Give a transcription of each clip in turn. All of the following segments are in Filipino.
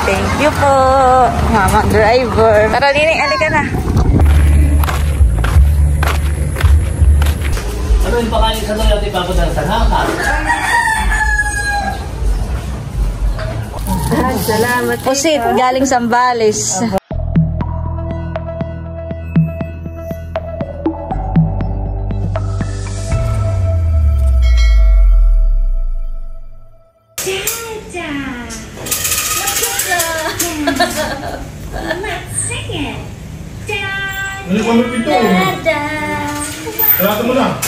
Thank you po, Mama Driver. Tara, Nining, alika na. Ano yung pakain sa doon natin papunta sa haka? Salamat. Pusit, galing Sambales. Ano yung kamit ito? Sarata mo na.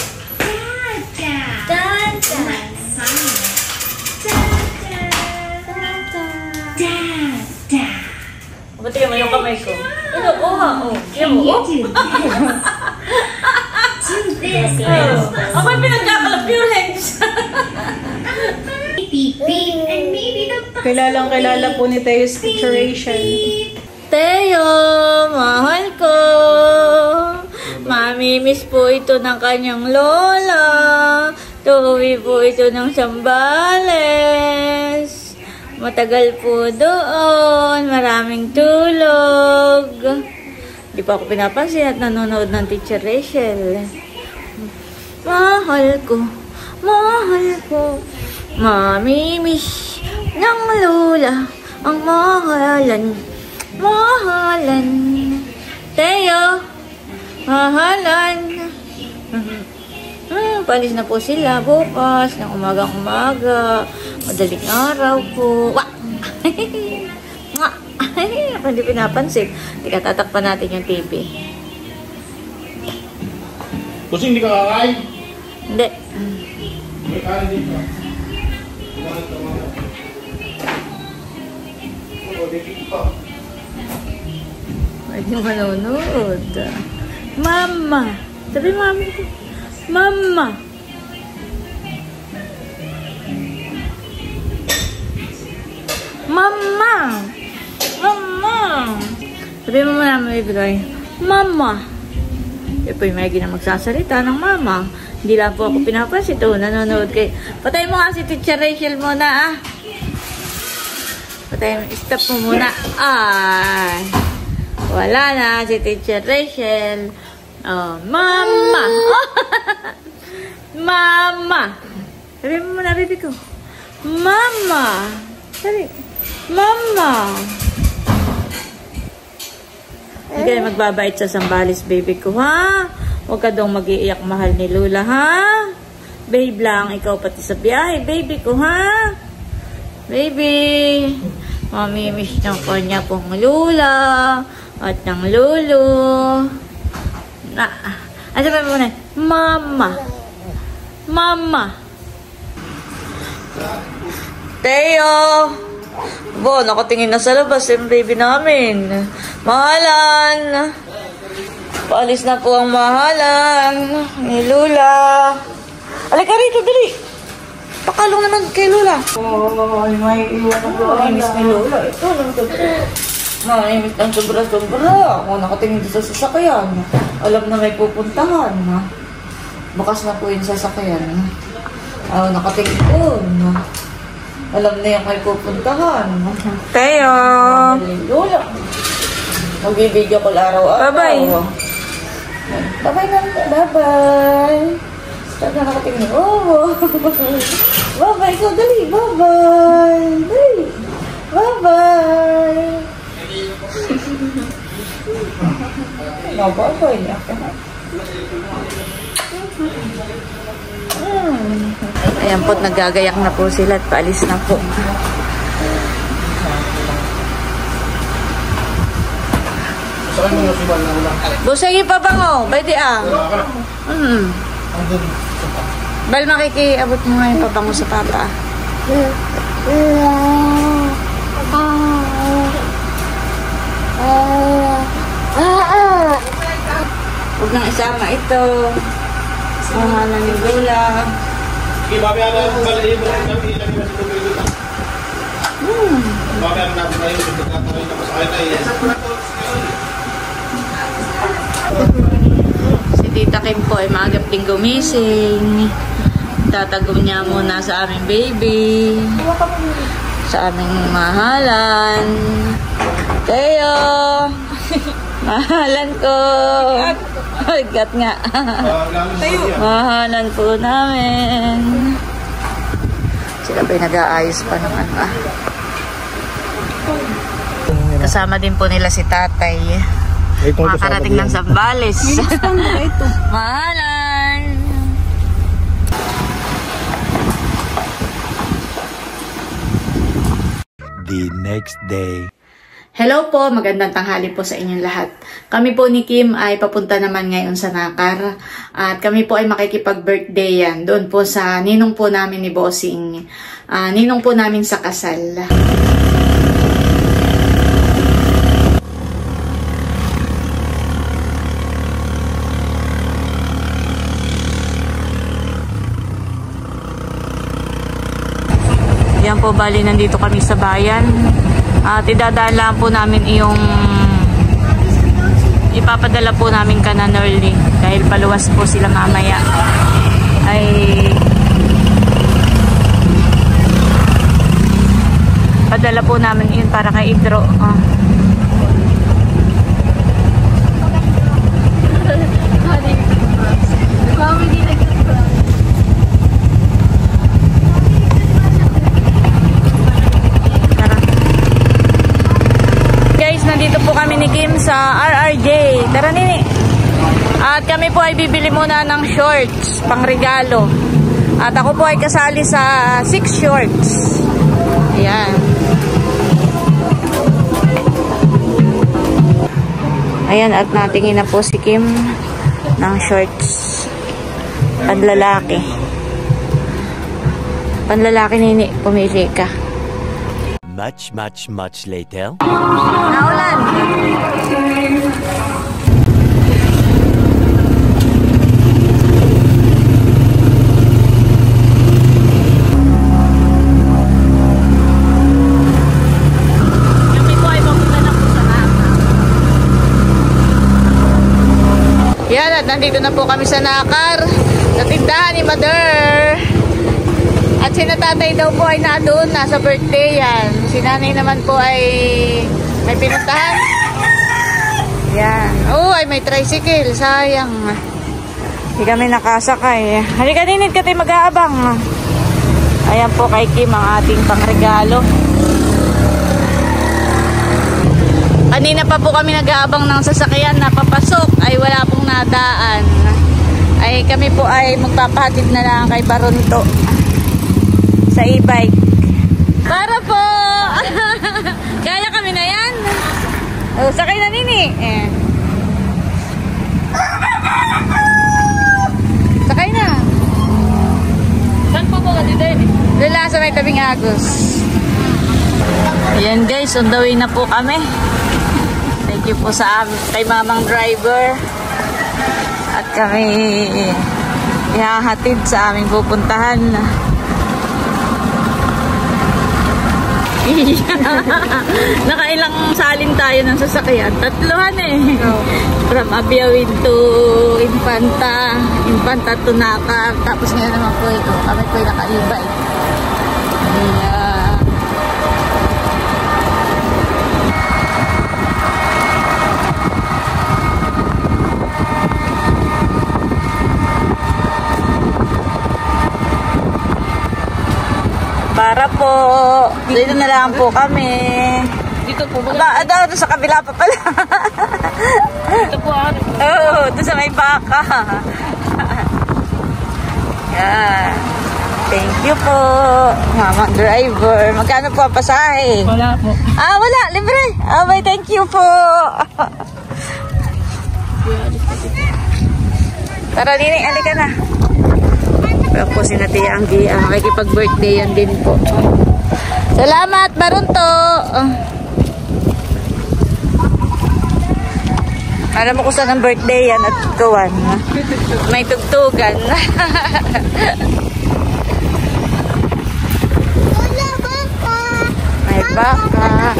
Buti mo yung kamay ko. Ito, kuha. Yan mo. Ako'y pinagkakalap yung hands. Kilala po ni Teo's Picturation. Teo, mahal ko. Mamimiss po ito ng kanyang lola. Tuwi po ito ng Sambales. Matagal po doon. Maraming tulog. Di pa ako pinapansin at nanonood ng Teacher Rachel. Mahal ko. Mahal ko. Mamimiss ng lola. Ang mahalan. Mahalan. Teo. Mahalan. Palis na po sila bukas ng umagang-umaga. Madaling araw po. Wah! Ako hindi pinapansin. Hindi ka tatakpan natin yung TV. Kasi hindi ka kakain? Hindi. May kain dito. Pwede manonood. Mama. Sabi mami ko. Mama. Mama. Mama. Sabi mo na maibigay. Mama. E po yung may na magsasalita ng mama. Hindi lang po ako pinapansin. Ito, nanonood kay... Patay mo nga si Teacher Rachel muna ah. Patay mo. Stop mo muna. Ay. Wala na si Teacher Rachel. Oh, mama. Mama. Sabi mo muna, baby ko. Mama. Sabi. Mama. Hindi kayo magbabait sa Sambales, baby ko, ha? Huwag ka daw mag-iiyak mahal ni Lola, ha? Babe lang, ikaw pati sa biyahe, baby ko, ha? Baby. Mamimiss ng kanya pong Lola at ng lolo. Ano ba muna? Mama. Mama. Teo. Bo, nakatingin na sa labas yung baby namin. Mahalan. Paalis na po ang mahalan ni Lola. Alika rito, dali. Pakalong naman kay Lola. May iwan ng Lola. Miss ni Lola. Ito, nangimik ng sobra-sobra. Ako nakatingin sa sasakyan. Alam na may pupuntahan. Bukas na po yung sasakyan. Nakatingin doon. Alam na yung may pupuntahan. Teo! Lola. Mag-video call araw-araw. Bye-bye. Bye-bye na. Bye-bye. Saan na nakatingin? Oh! Bye-bye. Ikaw, dali. Bye-bye. Dali. Bye-bye. Bye-bye niya. Ayan po, nagagayak na po sila at paalis na po. Busay pa bango, pwede ah. Bal makikiabot mo nga yung pabango sa papa. Huwag nang isama ito. Mahalan ni Lola. Sige, babayaran natin pala yung ilang iwas ito kayo dito. Babayaran natin kayo yung pagkakaroon na masakay tayo. Si Tita Kim po ay maagap din gumising. Tatagom niya muna sa aming baby. sa aming mahalan. Teo! Mahalan ko! Gat nga. Mahalan po namin. Sila ba'y nag-aayos pa naman ah. Kasama din po nila si tatay. Makakarating ng Zambales. Mahalan! The next day. Hello po, magandang tanghali po sa inyong lahat. Kami po ni Kim ay papunta naman ngayon sa Nakar. At kami po ay makikipag-birthday yan. Doon po sa ninong po namin ni Bossing. Ninong po namin sa kasal. Yan po, bali nandito kami sa bayan. At idadaan lang po namin yung ipapadala po namin ka na Norly dahil paluwas po sila mamaya. Ay padala po namin yun para kay Idro. Nandito po kami ni Kim sa RRJ. Tara nini. At kami po ay bibili muna ng shorts pang regalo. At ako po ay kasali sa 6 shorts. Ayan. Ayan, at natingin na po si Kim ng shorts panlalaki. Panlalaki nini, pumili ka. Much later. Naulan. Kami po ay papunta na po sa Nakar. Yan, at nandito na po kami sa Nakar. Sa tindahan ni Mother. At si natatay daw po ay nadoon, nasa birthday yan. Si nanay naman po ay may pinuntahan. Yan. Oh, ay may tricycle. Sayang. Hindi kami nakasakay. Halika din, ka tayo mag-aabang. Ayan po kay Kim ang ating pangregalo. Kanina pa po kami nag-aabang ng sasakyan na papasok. Ay wala pong nadaan. Ay kami po ay magpapahatid na lang kay Barunto. Sa e-bike. Para po! Kaya kami na yan. O, sakay na nini. Sakay na. Saan po ka dito? Lala sa may tabing Agos. Ayan guys, on the way na po kami. Thank you po sa kay mamang driver. At kami ihahatid sa aming pupuntahan. Nakailang salin tayo ng sasakyan. 3 eh. Oh. From Abiawin to Infanta. Infanta to Nakar. Tapos ngayon naman po ito. Kami po yung naka-e-bike. Para po. Dito na lang po kami. Dito po ba? Doon sa kabila pa pala. Dito po ako. Oo, doon sa may baka. Yan. Thank you po, mamang driver. Magkano po ang pasahe? Wala po. Ah, wala. Libre. Abay, thank you po. Tara, Nini, alika na. Pero po si Natia ang makikipag-birthday yan din po. Salamat, Barunto. Alam mo kung saan ang birthday yan at tuwan. May tugtugan. May baka.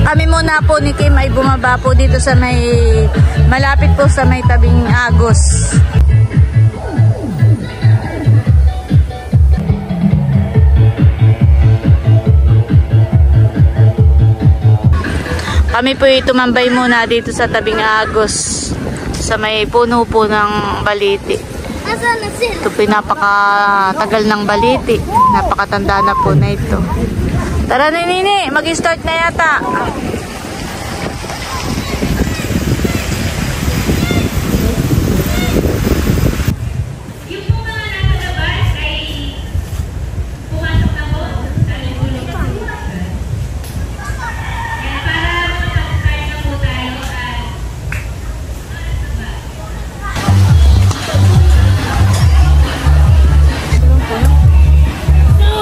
Kami muna po ni Kim ay bumaba po dito sa may malapit po sa may tabing Agos. Kami po tumambay muna dito sa tabing agos sa may puno po ng baliti. Ito po napakatagal ng baliti. Napakatanda na po na ito. Tara na Nini, mag-start na yata.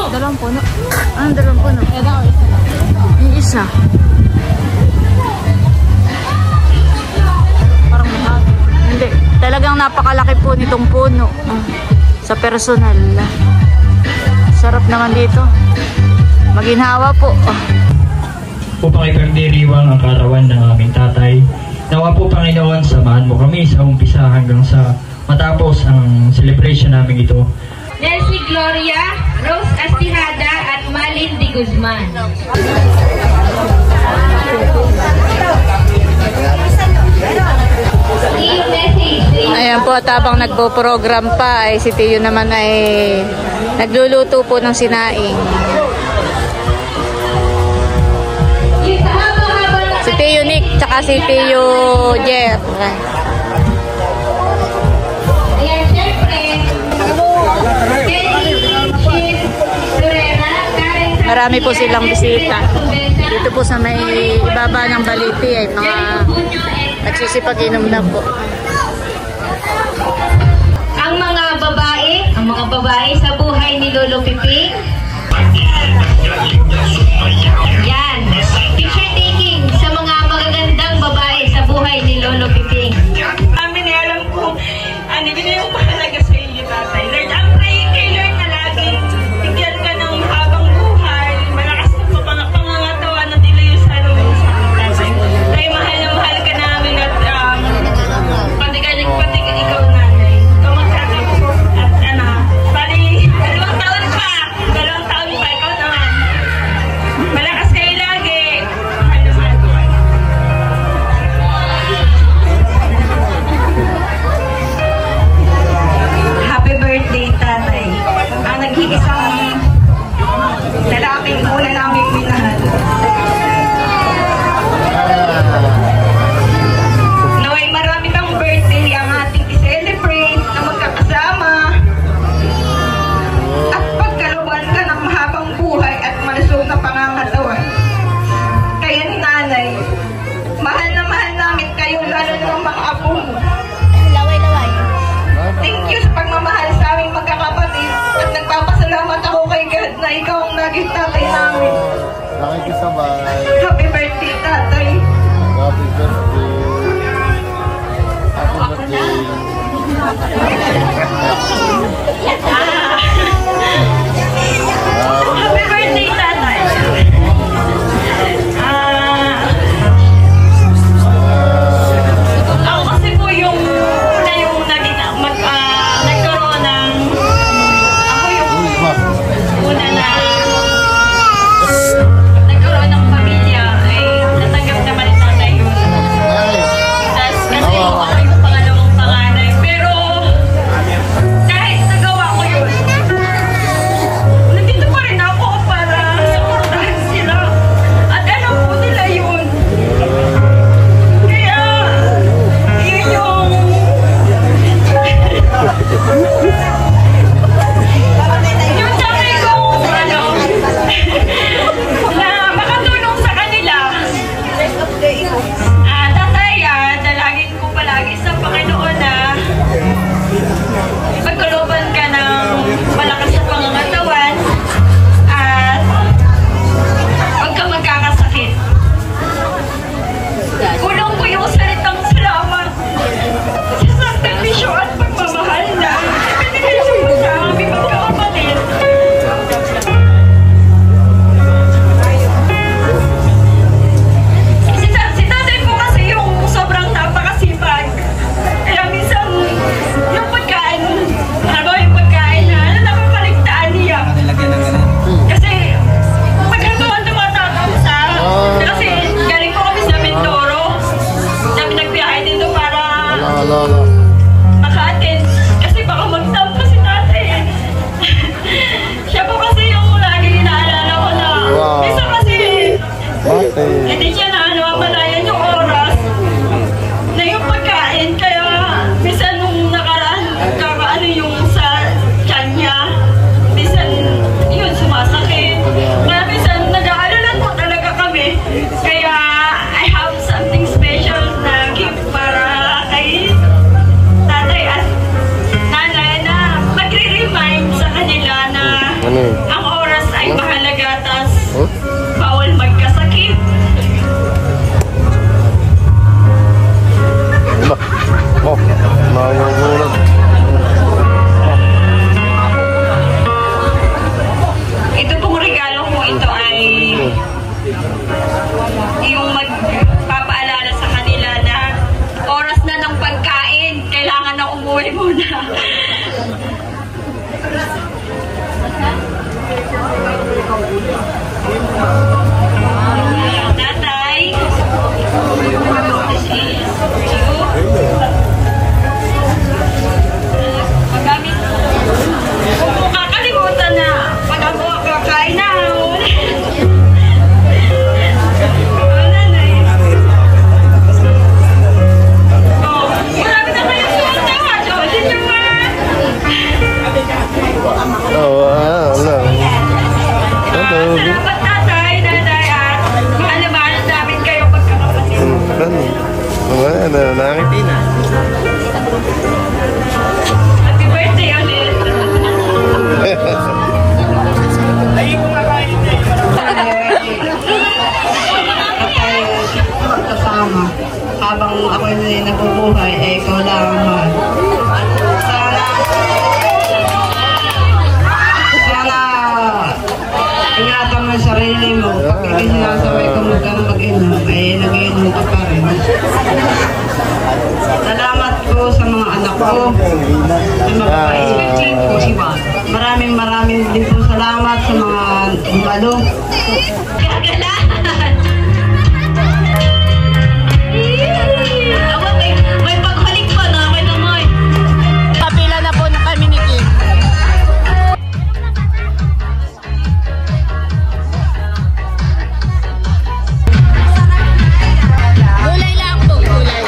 Dalawang puno. Anong dalawang puno? Yung isa. Parang mahal. Hindi. Talagang napakalaki po nitong puno. Sa personal. Sarap naman dito. Maginhawa po. Upang ipagdiriwang ang karawan ng aming tatay. Nawa po Panginoon, samahan mo kami sa umpisa hanggang sa matapos ang celebration namin ito. Nancy Gloria, Rose Astihada at Malin Di Guzman. Ayan po, at habang nagpo-program pa ay si Tio naman ay nagluluto po ng sinaing. Si Tio Nick tsaka si Tio Jeff. Marami po silang bisita. Dito po sa may ibaba ng baliti ay mga nagsisipag-inom na po. Ang mga babae sa buhay ni Lolo Piping. Yan. Picture taking sa mga magagandang babae sa buhay ni Lolo Piping. Amin ay alam ko, yun yung mahalaga sa inyo, tatay. Lord, ang praying kay Lord na lagi, bigyan ka ng habang buhay, malakas na pangangatawan at ilayo sa loob sa amin, tatay. Dahil mahal na mahal ka namin at patigan ikaw, nanay. Ikaw magtatapos at bali, 2 taon pa, ikaw naman. Malakas kayo lagi. Mahal na mahal ko. maka-attend. Kasi baka magtampo si tatay eh. Siya po kasi yung lagi inaalala ko na. Isa kasi, hindi siya malayan yung oras na yung pagkain. Kaya, minsan nung nakaraan, kakaano yung sa tiyan niya. Minsan, yun, sumasakit. Kaya minsan, nag-aalala po talaga kami. Kaya, I have something special na gift para kay tatay at nanay na magre-remind sa kanila na ang oras ay mahalaga, tas bawal magkasakit. Ito pong regalo ko, ito ay yung magpapaalala sa kanila na oras na ng pagkain, kailangan na umuwi muna. Tatay, this is you. Magamit. Huwag mo kakalimutan na pag ako kakain na. Salamat tatay, nanay at mahal na mahal namin kayo pagkakapatid. Happy birthday ulit. Kasama. Habang ako nabubuhay, ikaw lang ang mahal. Sana ingatan mo yung sarili mo. Pag sinasabay ko mag-inom, ay nag-inom ka pa rin. Salamat ko sa mga anak ko, sa mga kaibigan ko. Maraming din po salamat sa mga dumalo. May paghalik pa na ako naman. Kapila na po na kami ni Kim. Gulay lang po, gulay.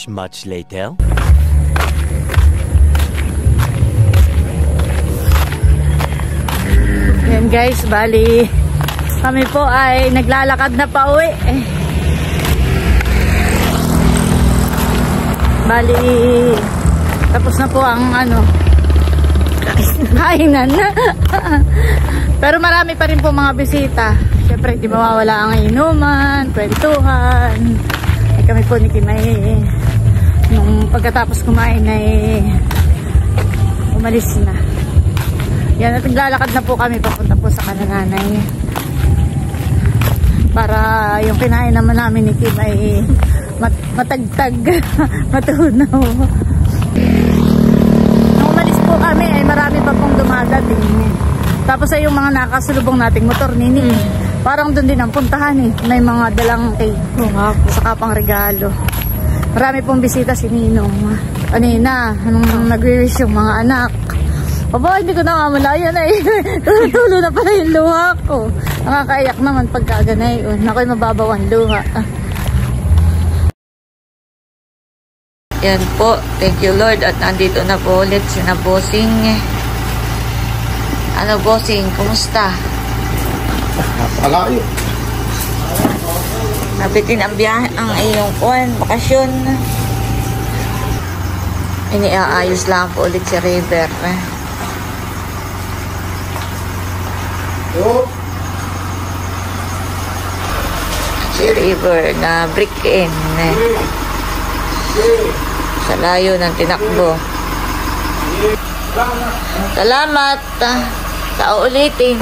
Much later. Yan guys, bali kami po ay naglalakad na pauwi. Bali tapos na po ang kainan na. Pero marami pa rin po mga bisita. Siyempre di mawawala ang inuman, kwentuhan. Ay kami po ni Kim ay nung pagkatapos kumain ay umalis na. Yan, at naglalakad na po kami papunta po sa kanananay. Para yung kinain naman namin ni Kim ay matagtag, matunaw. Nung umalis po kami ay marami pa pong dumadating. Tapos ay yung mga nakasulubong nating motor nini. Parang doon din ang puntahan eh. May mga dalang cake. Saka pang regalo. Marami pong bisita si Ninong. Kanina, nung nag-wish yung mga anak. Aba, hindi ko nakamalayan eh. Tulo na pala yung luha ko. Nakakaiyak naman pagka ganayon. Ako'y mababaw ang luha. Yan po. Thank you Lord. At nandito na po ulit si na Bossing. Ano Bossing? Kumusta? Alayo. Nabitin ang biyahe, ang iyong bakasyon. Iniaayos lang po ulit si River. Si River na break-in. Sa layo ng tinakbo. Salamat. Sa ulitin.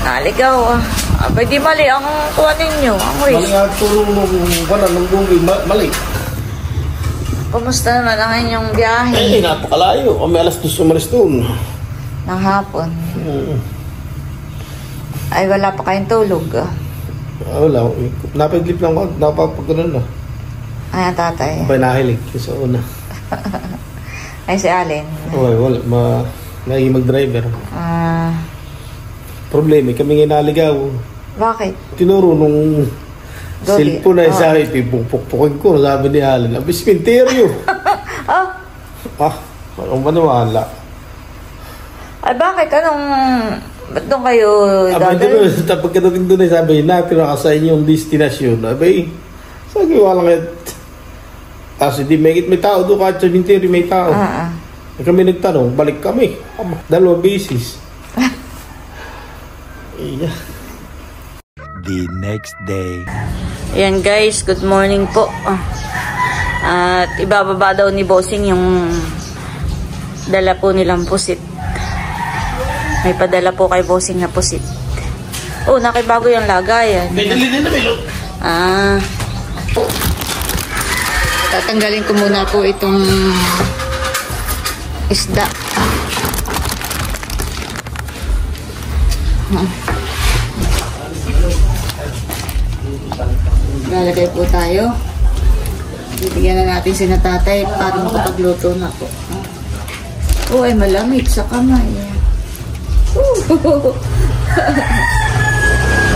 Naligaw. Abay di mali ang kuha ninyo. Ang wish. Mali ang tulong mo kung wala nung mali. Kumusta naman ang inyong biyahe? Eh, napakalayo. Kami alas 2 umalis doon. Ng hapon. Ay, wala pa kayong tulog. Wala. Napaglip lang ako. Napapagano'n na. Ay, ang tatay. Abay, nahilig. Sa una. Ay, si Allen. Okay, wala. Naging mag-driver. Problema, kami nga naligaw. Bakit? Tinuro nung cellphone na isa, ipipukpukin ko. Sabi ni Allen, abis pinteryo. Anong maniwala? Ay, bakit? Ba't doon kayo Abay, pagkadating doon ay sabi, napira ka sa inyong destinasyon. Abay, sabi, walang kasi di may tao doon, kahit sa pinteryo may tao. Kami nagtanong, balik kami. 2 beses. Yeah. The next day. Ayan guys, good morning po. At ibababa daw ni Bossing yung dala po nilang pusit. May padala po kay Bossing na pusit. Oh, nakibago yung lagayan. May dali din na Milo. Tatanggalin ko muna po itong isda. Lalagay po tayo. Bibigyan na natin si natatay para makapagluto na po. Oh, ay malamig sa kamay.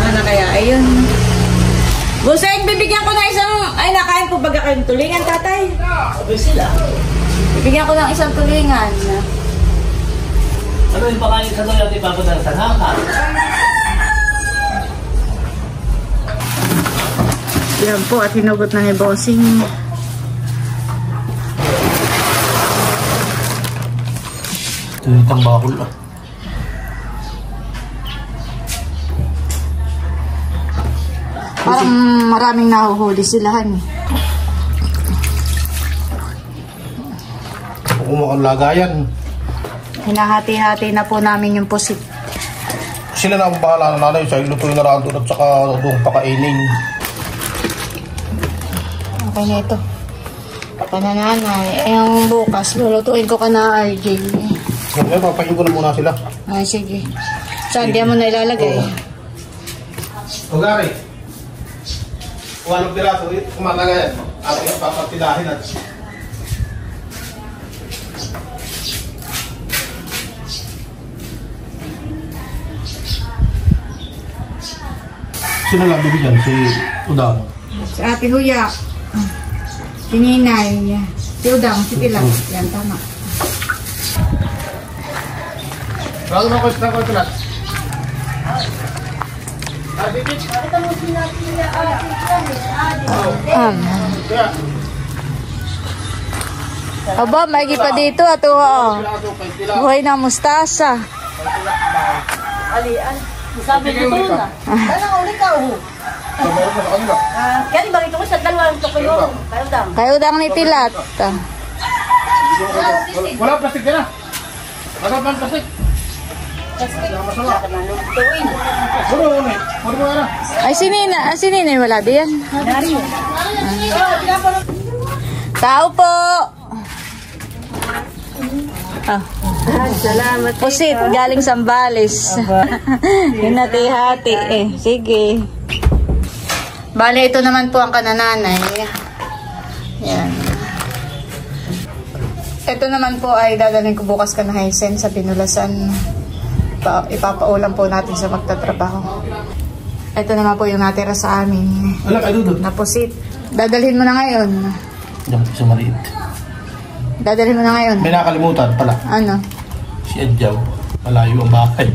Ano na kaya? Ayun. Buseng, bibigyan ko na isang... Ay, nakain po baga kayong tulingan, tatay? Sabi sila. Bibigyan ko ng isang tulingan. Ano yung pakain sa doon natin papunta sa haka? Yan po, at hinugot na ni Bossing. Tunitang bakul ah. Parang maraming nahuhuli silahan eh. Kumakang lagayan. Hinahati-hati na po namin yung pusit. Sila na ang bahala na nanay sa ilutuin na lang doon at saka doon pakainin. Okay na ito. Panananay. Yung bukas, lulutuin ko ka na, RJ. Ngayon, papahin ko na muna sila. Ay, sige. Saan diyan mo na ilalagay? O Gary, walong piraso, kumalagay. Ating papatilahin at... Sino lang bibigyan? Si Udang? Si Ate Huya. Si Ninay. Si Udang. Si Pilar. Yan, tama. Bago na ko ito. Aba, may pa dito. Ato, buhay na mustasa. Sabi ko ito na. Ano ulit ka uho? Kaya ba ito ko sa dalawang ito kayo? Kayo Udang ni Tilat. Wala plastic ka na. Wala pa plastic. Ay, si Ninay wala diyan. Tao po. Salamat. Pusit, galing Sambales. Hinati-hati eh. Sige. Bale, ito naman po ang kanananay. Yan. Ito naman po ay dadalhin ko bukas kanahaisen sa Pinulasan. Ipapaulam po natin sa magtatrabaho. Ito naman po yung natira sa amin. Wala kayo doon. Na pusit. Dadalhin mo na ngayon. Diyan po sa maliit. Dadalhin mo na ngayon. May nakalimutan pala. Ano? Si Adjaw. Malayo ang bahay.